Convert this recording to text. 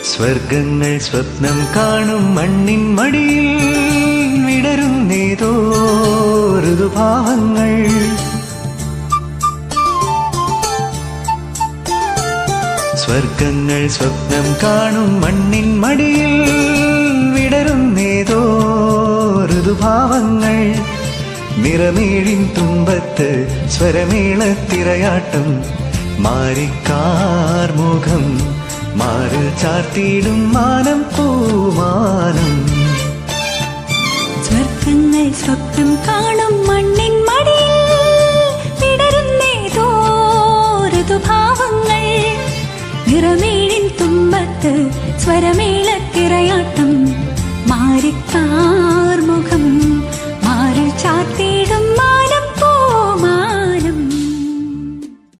സ്വർഗങ്ങൾ സ്വപ്നം കാണും മണ്ണിൻ മടിയിൽ വിടരുന്നേതോ ഋതുഭാവങ്ങൾ. സ്വർഗങ്ങൾ സ്വപ്നം കാണും മണ്ണിൻ മടിയിൽ വിടരുന്നേതോ ഋതുഭാവങ്ങൾ. നിറമേഴിൻ തുമ്പത്ത് സ്വരമേളത്തിരയാട്ടം മാരിക്കാർമുഖം മാറിൽ ചാർത്തിയിടും മാനം പൂമാനം. സ്വർഗങ്ങൾ സ്വപ്നം കാണും മണ്ണിൻ മടിയിൽ വിടരുന്നേതോ ഋതുഭാവങ്ങൾ. നിറമേഴിൻ തുമ്പത്ത് സ്വരമേളത്തിരയാട്ടം മാരിക്കാർമുഖം